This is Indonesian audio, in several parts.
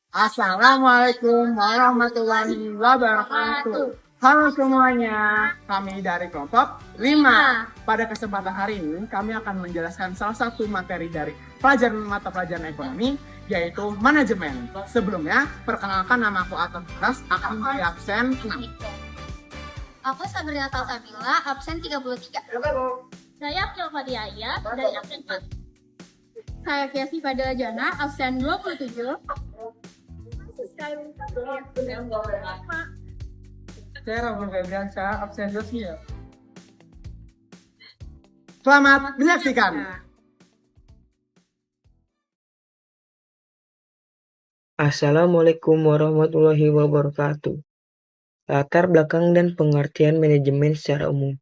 Assalamualaikum warahmatullahi wabarakatuh. Halo semuanya, kami dari kelompok 5. Pada kesempatan hari ini, kami akan menjelaskan salah satu materi dari pelajaran mata pelajaran ekonomi, yaitu manajemen. Sebelumnya, perkenalkan nama aku Atas akan di absen 6. Aku Sabrina Salsabila, absen 33. Saya Akil Fadiaya dari absen 4. Saya Fiasi Fadila Jana, absen 27. Saya Rafful Febriansyah, absen 29. Selamat menyaksikan. Assalamualaikum warahmatullahi wabarakatuh. Latar belakang dan pengertian manajemen secara umum.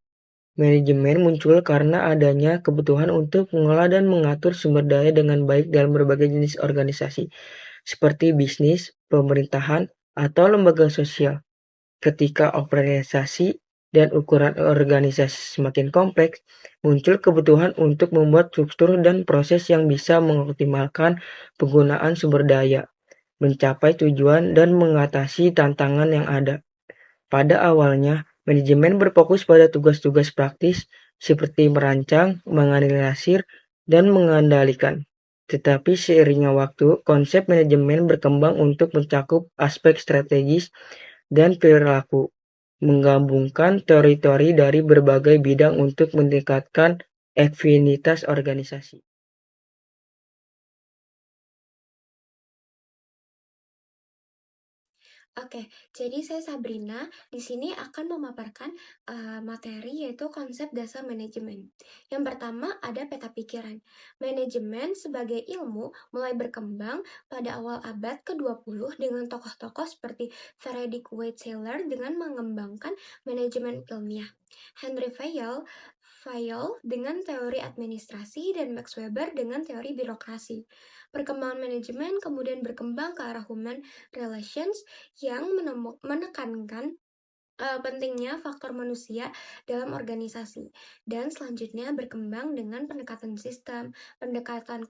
Manajemen muncul karena adanya kebutuhan untuk mengelola dan mengatur sumber daya dengan baik dalam berbagai jenis organisasi, seperti bisnis, pemerintahan, atau lembaga sosial. Ketika organisasi dan ukuran organisasi semakin kompleks, muncul kebutuhan untuk membuat struktur dan proses yang bisa mengoptimalkan penggunaan sumber daya, mencapai tujuan, dan mengatasi tantangan yang ada. Pada awalnya, manajemen berfokus pada tugas-tugas praktis seperti merancang, menganalisis, dan mengendalikan. Tetapi seiringnya waktu, konsep manajemen berkembang untuk mencakup aspek strategis dan perilaku, menggabungkan teori-teori dari berbagai bidang untuk meningkatkan efektivitas organisasi. Oke, jadi saya Sabrina di sini akan memaparkan materi yaitu konsep dasar manajemen. Yang pertama ada peta pikiran. Manajemen sebagai ilmu mulai berkembang pada awal abad ke-20 dengan tokoh-tokoh seperti Frederick White Taylor dengan mengembangkan manajemen ilmiah. Henry Fayol dengan teori administrasi dan Max Weber dengan teori birokrasi. Perkembangan manajemen kemudian berkembang ke arah human relations yang menekankan pentingnya faktor manusia dalam organisasi, dan selanjutnya berkembang dengan pendekatan sistem, pendekatan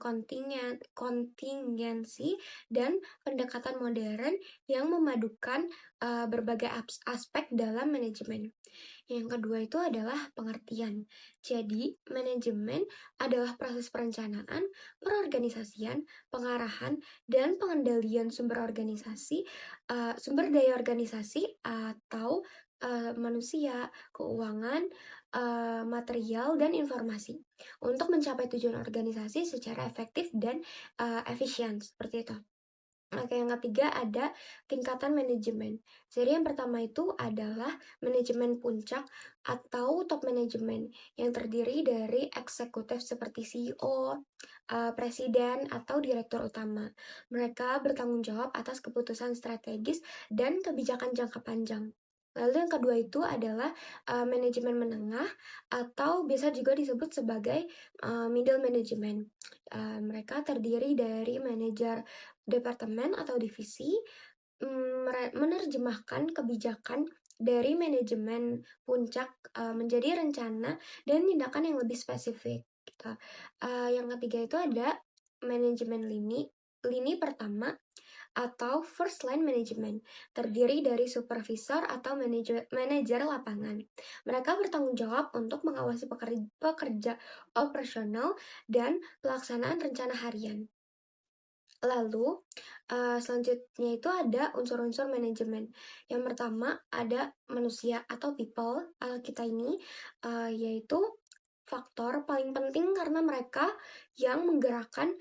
kontingensi, dan pendekatan modern yang memadukan berbagai aspek dalam manajemen. Yang kedua itu adalah pengertian. Jadi, manajemen adalah proses perencanaan, perorganisasian, pengarahan, dan pengendalian sumber daya organisasi atau manusia, keuangan, material, dan informasi untuk mencapai tujuan organisasi secara efektif dan efisien seperti itu. Oke, yang ketiga ada tingkatan manajemen. Jadi yang pertama itu adalah manajemen puncak atau top manajemen yang terdiri dari eksekutif seperti CEO, presiden, atau direktur utama. Mereka bertanggung jawab atas keputusan strategis dan kebijakan jangka panjang. Lalu yang kedua itu adalah manajemen menengah atau biasa juga disebut sebagai middle management. Mereka terdiri dari manajer departemen atau divisi, menerjemahkan kebijakan dari manajemen puncak menjadi rencana dan tindakan yang lebih spesifik. Gitu. Yang ketiga itu ada manajemen lini pertama atau first line management, terdiri dari supervisor atau manajer lapangan. Mereka bertanggung jawab untuk mengawasi pekerja operasional dan pelaksanaan rencana harian. Lalu, selanjutnya itu ada unsur-unsur manajemen. Yang pertama ada manusia atau people kita ini, yaitu faktor paling penting karena mereka yang menggerakkan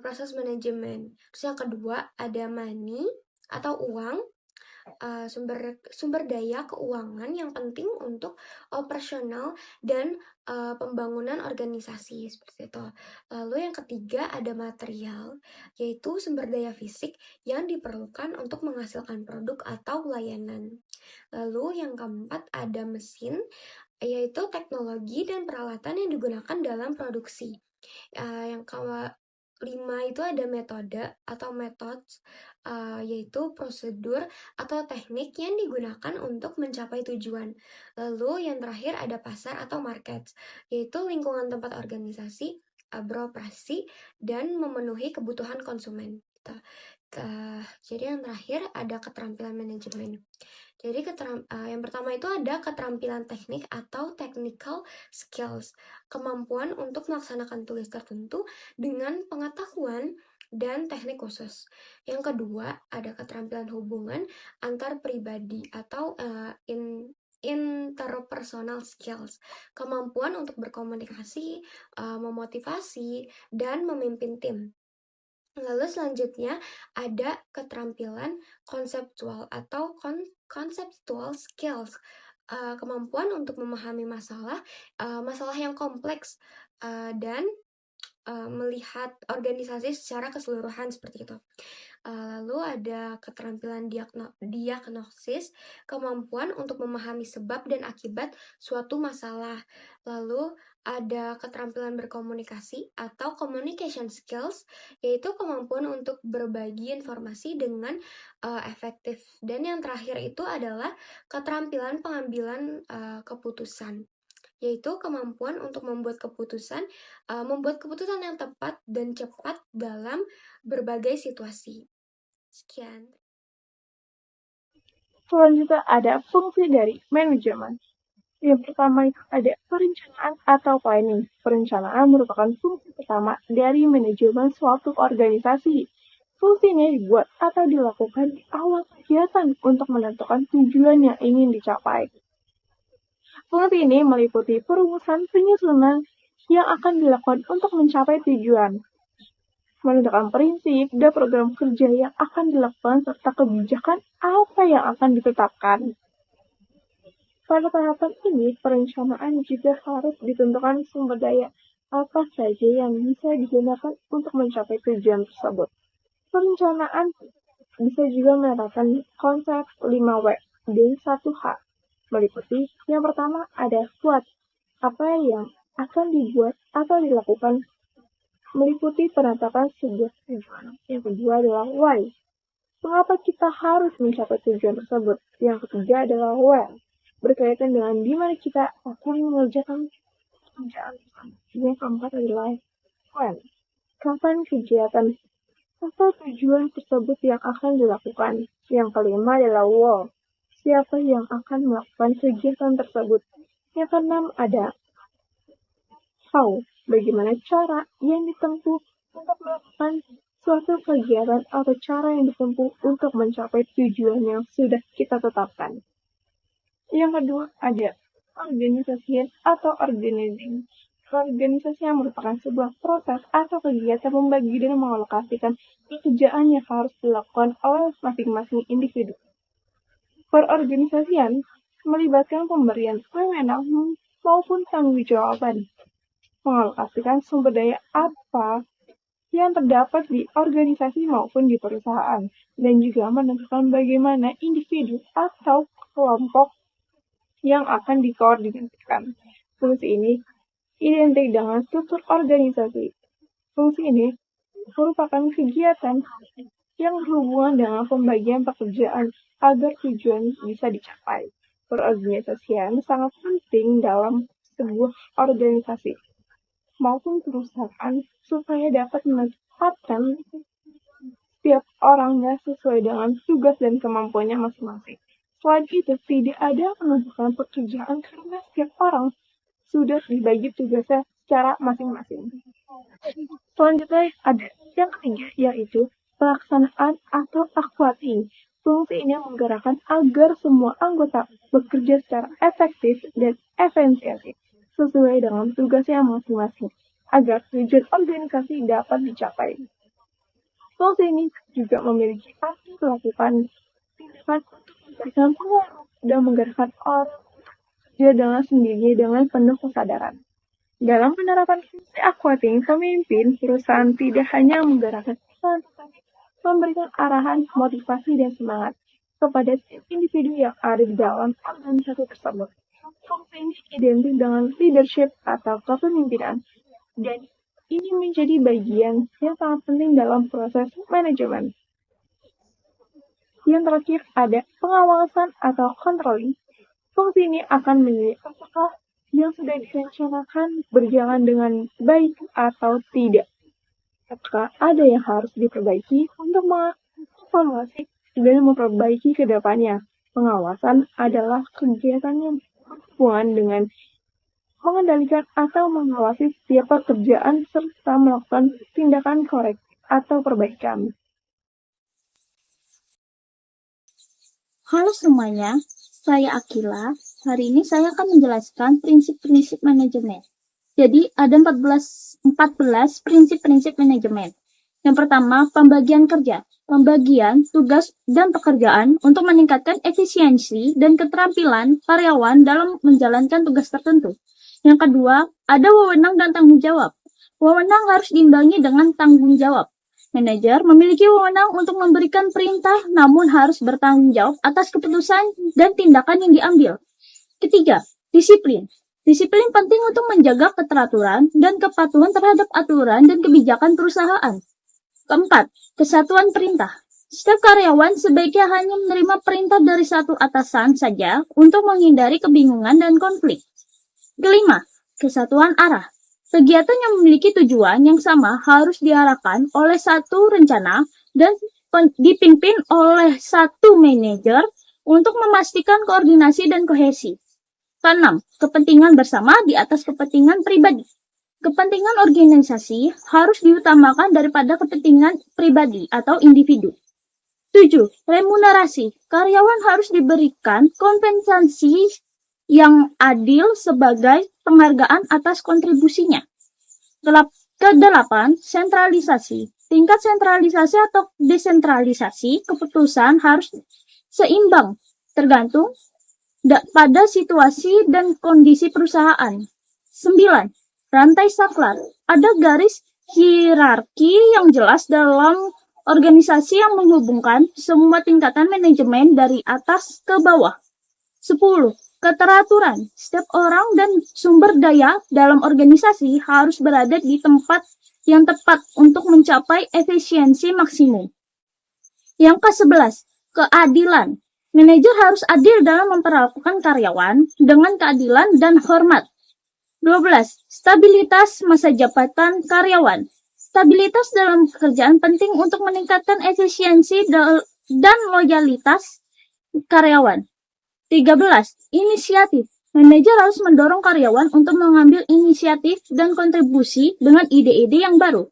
proses manajemen. Terus yang kedua ada money atau uang, sumber daya keuangan yang penting untuk operasional dan pembangunan organisasi seperti itu. Lalu yang ketiga ada material, yaitu sumber daya fisik yang diperlukan untuk menghasilkan produk atau layanan. Lalu yang keempat ada mesin, yaitu teknologi dan peralatan yang digunakan dalam produksi. Yang kelima itu ada metode atau methods, yaitu prosedur atau teknik yang digunakan untuk mencapai tujuan. Lalu yang terakhir ada pasar atau market, yaitu lingkungan tempat organisasi beroperasi dan memenuhi kebutuhan konsumen. Jadi yang terakhir ada keterampilan manajemen. Jadi yang pertama itu ada keterampilan teknik atau technical skills, kemampuan untuk melaksanakan tugas tertentu dengan pengetahuan dan teknik khusus. Yang kedua ada keterampilan hubungan antar pribadi atau interpersonal skills, kemampuan untuk berkomunikasi, memotivasi, dan memimpin tim. Lalu selanjutnya ada keterampilan konseptual atau conceptual skills, kemampuan untuk memahami masalah yang kompleks, dan melihat organisasi secara keseluruhan seperti itu. Lalu ada keterampilan diagnosis, kemampuan untuk memahami sebab dan akibat suatu masalah. Lalu ada keterampilan berkomunikasi atau communication skills, yaitu kemampuan untuk berbagi informasi dengan efektif. Dan yang terakhir itu adalah keterampilan pengambilan keputusan, yaitu kemampuan untuk membuat keputusan yang tepat dan cepat dalam berbagai situasi. Sekian. Selanjutnya ada fungsi dari manajemen. Yang pertama itu ada perencanaan atau planning. Perencanaan merupakan fungsi pertama dari manajemen suatu organisasi. Fungsinya dibuat atau dilakukan di awal kegiatan untuk menentukan tujuan yang ingin dicapai. Fungsi ini meliputi perumusan penyusunan yang akan dilakukan untuk mencapai tujuan, menentukan prinsip dan program kerja yang akan dilakukan serta kebijakan apa yang akan ditetapkan. Pada tahapan ini, perencanaan juga harus ditentukan sumber daya apa saja yang bisa digunakan untuk mencapai tujuan tersebut. Perencanaan bisa juga menerapkan konsep 5W dan 1H, meliputi yang pertama ada what, apa yang akan dibuat atau dilakukan, meliputi penetapan sebuah tujuan. Yang kedua adalah why, mengapa kita harus mencapai tujuan tersebut. Yang ketiga adalah where, berkaitan dengan di mana kita akan mengerjakan pekerjaan tersebut. Yang keempat adalah when, kapan kegiatan atau tujuan tersebut yang akan dilakukan. Yang kelima adalah what, siapa yang akan melakukan kegiatan tersebut. Yang keenam ada how, bagaimana cara yang ditempuh untuk melakukan suatu kegiatan atau cara yang ditempuh untuk mencapai tujuan yang sudah kita tetapkan. Yang kedua ada organisasi atau organizing. Organisasi yang merupakan sebuah proses atau kegiatan membagi dan mengalokasikan pekerjaan yang harus dilakukan oleh masing-masing individu. Perorganisasian melibatkan pemberian wewenang maupun tanggung jawaban, mengalokasikan sumber daya apa yang terdapat di organisasi maupun di perusahaan, dan juga menentukan bagaimana individu atau kelompok yang akan dikoordinasikan. Fungsi ini identik dengan struktur organisasi. Fungsi ini merupakan kegiatan yang berhubungan dengan pembagian pekerjaan agar tujuan bisa dicapai. Perorganisasian sangat penting dalam sebuah organisasi maupun perusahaan supaya dapat menempatkan setiap orangnya sesuai dengan tugas dan kemampuannya masing-masing. Selain itu, tidak ada penumpukan pekerjaan karena setiap orang sudah dibagi tugasnya secara masing-masing. Selanjutnya ada yang ketiga, yaitu pelaksanaan atau aquating. Fungsi ini menggerakkan agar semua anggota bekerja secara efektif dan efisiensi sesuai dengan tugasnya masing-masing agar tujuan organisasi dapat dicapai. Fungsi ini juga memiliki arti melakukan tindakan untuk memberikan pengaruh dan menggerakkan orang kerja dengan sendirinya dengan penuh kesadaran. Dalam penerapan fungsi aquating, pemimpin perusahaan tidak hanya menggerakkan perusahaan, tetapi memberikan arahan, motivasi, dan semangat kepada setiap individu yang ada di dalam organisasi tersebut. Fungsi ini identik dengan leadership atau kepemimpinan, dan ini menjadi bagian yang sangat penting dalam proses manajemen. Yang terakhir ada pengawasan atau controlling. Fungsi ini akan menilai apakah yang sudah direncanakan berjalan dengan baik atau tidak. Apakah ada yang harus diperbaiki untuk evaluasi dan memperbaiki ke depannya. Pengawasan adalah kegiatan yang berhubungan dengan mengendalikan atau mengawasi setiap pekerjaan serta melakukan tindakan korektif atau perbaikan. Halo semuanya, saya Akila. Hari ini saya akan menjelaskan prinsip-prinsip manajemen. Jadi ada 14 prinsip-prinsip manajemen. Yang pertama, pembagian kerja. Pembagian tugas dan pekerjaan untuk meningkatkan efisiensi dan keterampilan karyawan dalam menjalankan tugas tertentu. Yang kedua, ada wewenang dan tanggung jawab. Wewenang harus diimbangi dengan tanggung jawab. Manajer memiliki wewenang untuk memberikan perintah, namun harus bertanggung jawab atas keputusan dan tindakan yang diambil. Ketiga, disiplin. Disiplin penting untuk menjaga keteraturan dan kepatuhan terhadap aturan dan kebijakan perusahaan. Keempat, kesatuan perintah. Setiap karyawan sebaiknya hanya menerima perintah dari satu atasan saja untuk menghindari kebingungan dan konflik. Kelima, kesatuan arah. Kegiatan yang memiliki tujuan yang sama harus diarahkan oleh satu rencana dan dipimpin oleh satu manajer untuk memastikan koordinasi dan kohesi. Keenam, kepentingan bersama di atas kepentingan pribadi. Kepentingan organisasi harus diutamakan daripada kepentingan pribadi atau individu. 7. Remunerasi. Karyawan harus diberikan kompensasi yang adil sebagai penghargaan atas kontribusinya. Kedelapan, sentralisasi. Tingkat sentralisasi atau desentralisasi keputusan harus seimbang, tergantung pada situasi dan kondisi perusahaan. 9. Rantai saklar. Ada garis hierarki yang jelas dalam organisasi yang menghubungkan semua tingkatan manajemen dari atas ke bawah. 10. Keteraturan. Setiap orang dan sumber daya dalam organisasi harus berada di tempat yang tepat untuk mencapai efisiensi maksimum. Yang ke-11, keadilan. Manajer harus adil dalam memperlakukan karyawan dengan keadilan dan hormat. 12. Stabilitas masa jabatan karyawan. Stabilitas dalam pekerjaan penting untuk meningkatkan efisiensi dan loyalitas karyawan. 13. Inisiatif. Manajer harus mendorong karyawan untuk mengambil inisiatif dan kontribusi dengan ide-ide yang baru.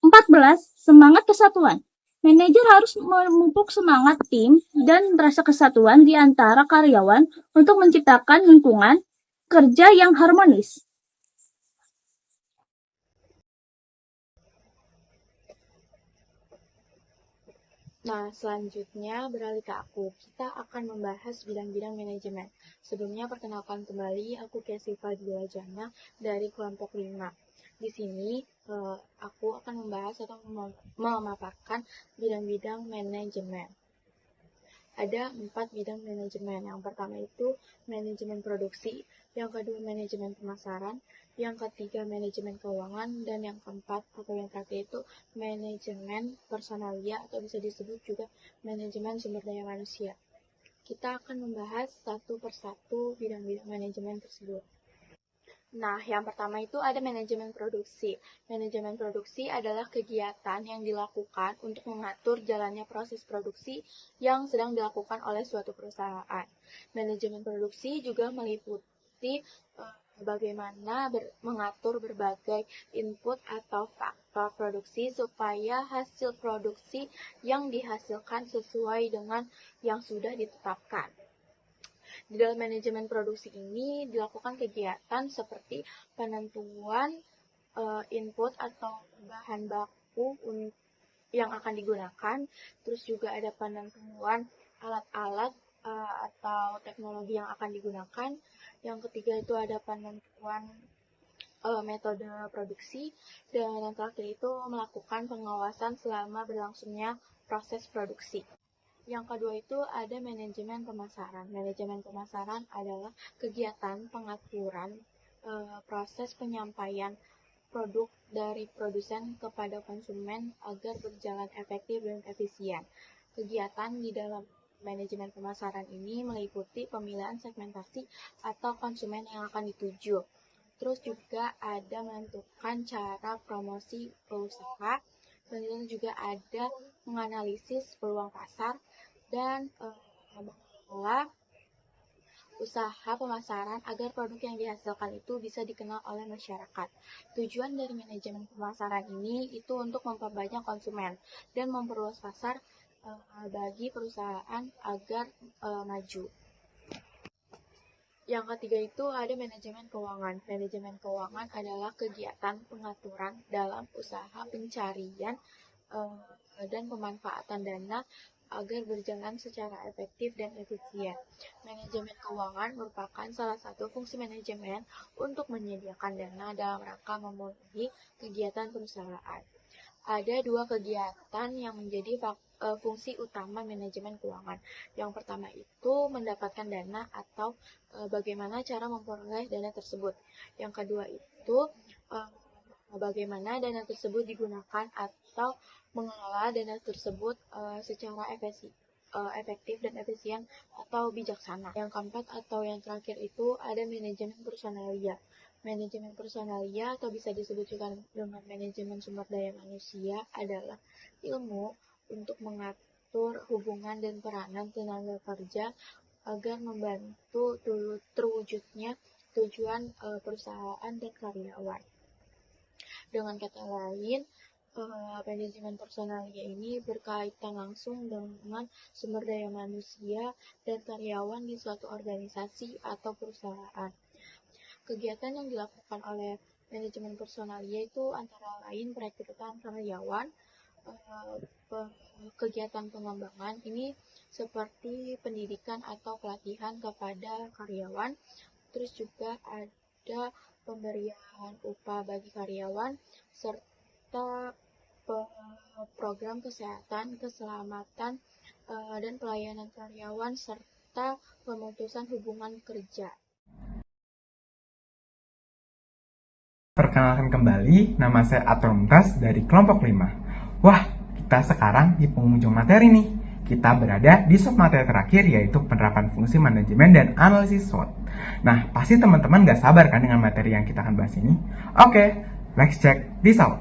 14. Semangat kesatuan. Manajer harus memupuk semangat tim dan rasa kesatuan di antara karyawan untuk menciptakan lingkungan kerja yang harmonis. Nah, selanjutnya beralih ke aku. Kita akan membahas bidang-bidang manajemen. Sebelumnya, perkenalkan kembali, aku Casey Fadila Jana dari kelompok 5. Di sini, aku akan membahas atau memaparkan bidang-bidang manajemen. Ada 4 bidang manajemen. Yang pertama itu manajemen produksi, yang kedua manajemen pemasaran, yang ketiga manajemen keuangan, dan yang keempat atau yang terakhir itu manajemen personalia atau bisa disebut juga manajemen sumber daya manusia. Kita akan membahas satu persatu bidang-bidang manajemen tersebut. Nah, yang pertama itu ada manajemen produksi. Manajemen produksi adalah kegiatan yang dilakukan untuk mengatur jalannya proses produksi yang sedang dilakukan oleh suatu perusahaan. Manajemen produksi juga meliputi bagaimana mengatur berbagai input atau faktor produksi supaya hasil produksi yang dihasilkan sesuai dengan yang sudah ditetapkan. Di dalam manajemen produksi ini dilakukan kegiatan seperti penentuan input atau bahan baku yang akan digunakan, terus juga ada penentuan alat-alat atau teknologi yang akan digunakan. Yang ketiga itu ada penentuan metode produksi, dan yang terakhir itu melakukan pengawasan selama berlangsungnya proses produksi. Yang kedua itu ada manajemen pemasaran. Manajemen pemasaran adalah kegiatan pengaturan proses penyampaian produk dari produsen kepada konsumen agar berjalan efektif dan efisien. Kegiatan di dalam manajemen pemasaran ini meliputi pemilihan segmentasi atau konsumen yang akan dituju. Terus juga ada menentukan cara promosi usaha, dan juga ada menganalisis peluang pasar, dan mengelola usaha pemasaran agar produk yang dihasilkan itu bisa dikenal oleh masyarakat. Tujuan dari manajemen pemasaran ini itu untuk memperbanyak konsumen dan memperluas pasar bagi perusahaan agar maju. Yang ketiga itu ada manajemen keuangan. Manajemen keuangan adalah kegiatan pengaturan dalam usaha pencarian dan pemanfaatan dana agar berjalan secara efektif dan efisien. Manajemen keuangan merupakan salah satu fungsi manajemen untuk menyediakan dana dalam rangka memenuhi kegiatan perusahaan. Ada dua kegiatan yang menjadi fungsi utama manajemen keuangan. Yang pertama itu mendapatkan dana atau bagaimana cara memperoleh dana tersebut. Yang kedua itu bagaimana dana tersebut digunakan atau mengelola dana tersebut secara efektif dan efisien atau bijaksana. Yang keempat atau yang terakhir itu ada manajemen personalia. Manajemen personalia atau bisa disebut juga dengan manajemen sumber daya manusia adalah ilmu untuk mengatur hubungan dan peranan tenaga kerja agar membantu terwujudnya tujuan perusahaan dan karyawan. Dengan kata lain, manajemen personalia ini berkaitan langsung dengan sumber daya manusia dan karyawan di suatu organisasi atau perusahaan. Kegiatan yang dilakukan oleh manajemen personalia itu antara lain perekrutan karyawan, kegiatan pengembangan ini seperti pendidikan atau pelatihan kepada karyawan, terus juga ada pemberian upah bagi karyawan, serta program kesehatan, keselamatan, dan pelayanan karyawan, serta pemutusan hubungan kerja. Perkenalkan kembali, nama saya Atul Mumtaz dari kelompok 5. Wah, kita sekarang di penghujung materi nih. Kita berada di submateri terakhir yaitu penerapan fungsi manajemen dan analisis SWOT. Nah, pasti teman-teman gak sabar kan dengan materi yang kita akan bahas ini? Oke, let's check this out.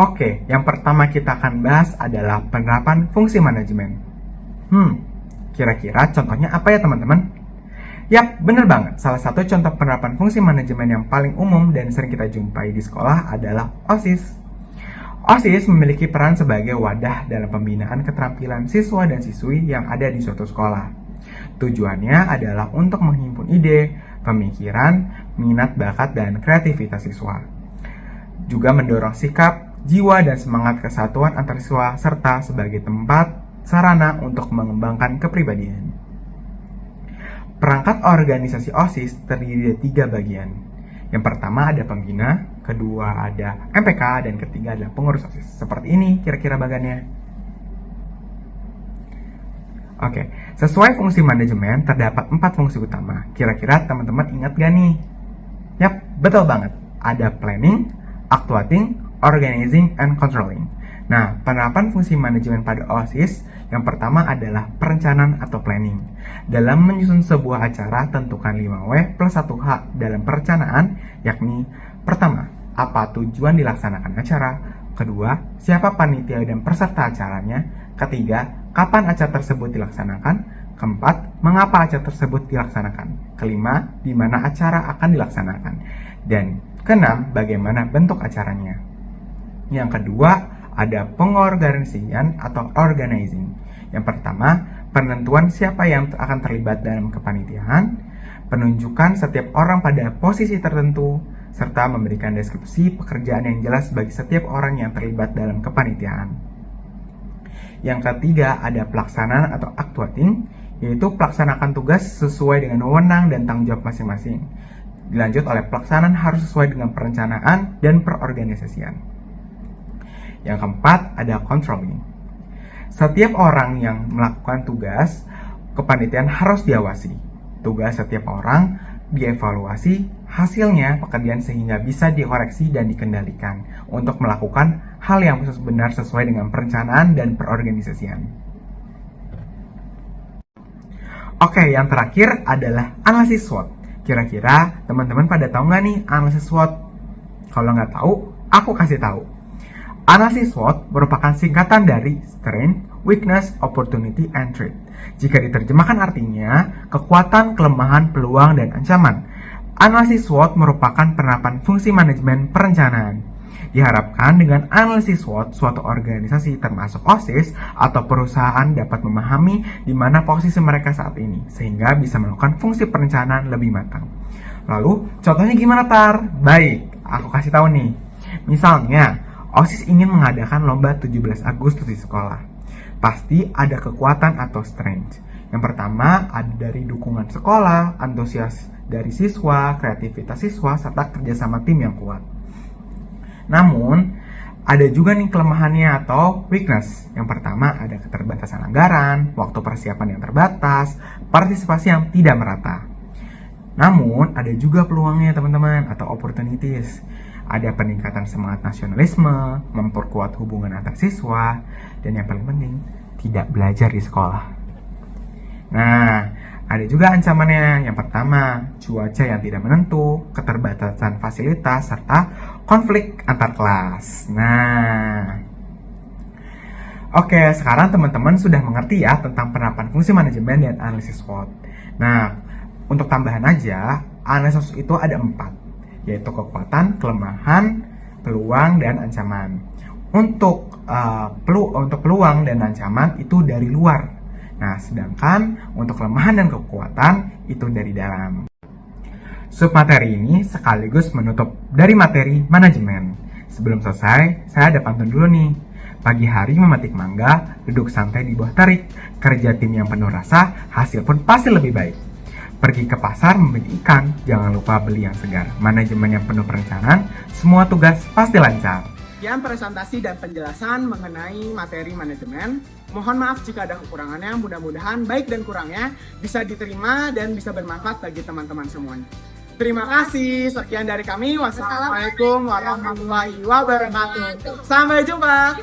Oke, yang pertama kita akan bahas adalah penerapan fungsi manajemen. Kira-kira contohnya apa ya teman-teman? Yap, bener banget. Salah satu contoh penerapan fungsi manajemen yang paling umum dan sering kita jumpai di sekolah adalah OSIS. OSIS memiliki peran sebagai wadah dalam pembinaan keterampilan siswa dan siswi yang ada di suatu sekolah. Tujuannya adalah untuk menghimpun ide, pemikiran, minat, bakat, dan kreativitas siswa. Juga mendorong sikap, jiwa, dan semangat kesatuan antar siswa, serta sebagai tempat sarana untuk mengembangkan kepribadian. Perangkat organisasi OSIS terdiri dari 3 bagian. Yang pertama ada pembina, kedua ada MPK, dan ketiga adalah pengurus OSIS. Seperti ini kira-kira bagiannya. Oke, sesuai fungsi manajemen terdapat 4 fungsi utama. Kira-kira teman-teman ingat gak nih? Yap, betul banget. Ada planning, actuating, organizing, and controlling. Nah, penerapan fungsi manajemen pada OSIS yang pertama adalah perencanaan atau planning. Dalam menyusun sebuah acara, tentukan 5W plus 1H dalam perencanaan, yakni pertama, apa tujuan dilaksanakan acara, kedua, siapa panitia dan peserta acaranya, ketiga, kapan acara tersebut dilaksanakan, keempat, mengapa acara tersebut dilaksanakan, kelima, di mana acara akan dilaksanakan, dan keenam, bagaimana bentuk acaranya. Yang kedua, ada pengorganisasian atau organizing. Yang pertama, penentuan siapa yang akan terlibat dalam kepanitiaan, penunjukan setiap orang pada posisi tertentu, serta memberikan deskripsi pekerjaan yang jelas bagi setiap orang yang terlibat dalam kepanitiaan. Yang ketiga, ada pelaksanaan atau actuating, yaitu pelaksanakan tugas sesuai dengan wewenang dan tanggung jawab masing-masing. Dilanjut oleh pelaksanaan harus sesuai dengan perencanaan dan perorganisasian. Yang keempat, ada controlling. Setiap orang yang melakukan tugas kepanitiaan harus diawasi. Tugas setiap orang dievaluasi hasilnya pekerjaan sehingga bisa dikoreksi dan dikendalikan untuk melakukan hal yang benar sesuai dengan perencanaan dan perorganisasian. Oke, yang terakhir adalah analisis SWOT. Kira-kira teman-teman pada tahu nggak nih analisis SWOT? Kalau nggak tahu, aku kasih tahu. Analisis SWOT merupakan singkatan dari Strength, Weakness, Opportunity, and Threat. Jika diterjemahkan artinya kekuatan, kelemahan, peluang, dan ancaman. Analisis SWOT merupakan penerapan fungsi manajemen perencanaan. Diharapkan dengan analisis SWOT, suatu organisasi termasuk OSIS atau perusahaan dapat memahami di mana posisi mereka saat ini, sehingga bisa melakukan fungsi perencanaan lebih matang. Lalu, contohnya gimana, Tar? Baik, aku kasih tahu nih. Misalnya, OSIS ingin mengadakan lomba 17 Agustus di sekolah. Pasti ada kekuatan atau strength. Yang pertama, ada dari dukungan sekolah, antusias dari siswa, kreativitas siswa, serta kerjasama tim yang kuat. Namun, ada juga nih kelemahannya atau weakness. Yang pertama, ada keterbatasan anggaran, waktu persiapan yang terbatas, partisipasi yang tidak merata. Namun, ada juga peluangnya teman-teman atau opportunities. Ada peningkatan semangat nasionalisme, memperkuat hubungan antar siswa, dan yang paling penting, tidak belajar di sekolah. Nah, ada juga ancamannya. Yang pertama, cuaca yang tidak menentu, keterbatasan fasilitas, serta konflik antar kelas. Nah, oke, sekarang teman-teman sudah mengerti ya tentang penerapan fungsi manajemen dan analisis SWOT. Nah, untuk tambahan aja, analisis itu ada 4, yaitu kekuatan, kelemahan, peluang, dan ancaman. Untuk peluang dan ancaman itu dari luar. Nah, sedangkan untuk kelemahan dan kekuatan itu dari dalam. Submateri ini sekaligus menutup dari materi manajemen. Sebelum selesai, saya ada pantun dulu nih. Pagi hari memetik mangga, duduk santai di buah terik, kerja tim yang penuh rasa, hasil pun pasti lebih baik. Pergi ke pasar membeli ikan, jangan lupa beli yang segar. Manajemen yang penuh perencanaan, semua tugas pasti lancar. Sekian presentasi dan penjelasan mengenai materi manajemen. Mohon maaf jika ada kekurangannya, mudah-mudahan baik dan kurangnya bisa diterima dan bisa bermanfaat bagi teman-teman semuanya. Terima kasih, sekian dari kami. Wassalamualaikum warahmatullahi wabarakatuh. Sampai jumpa.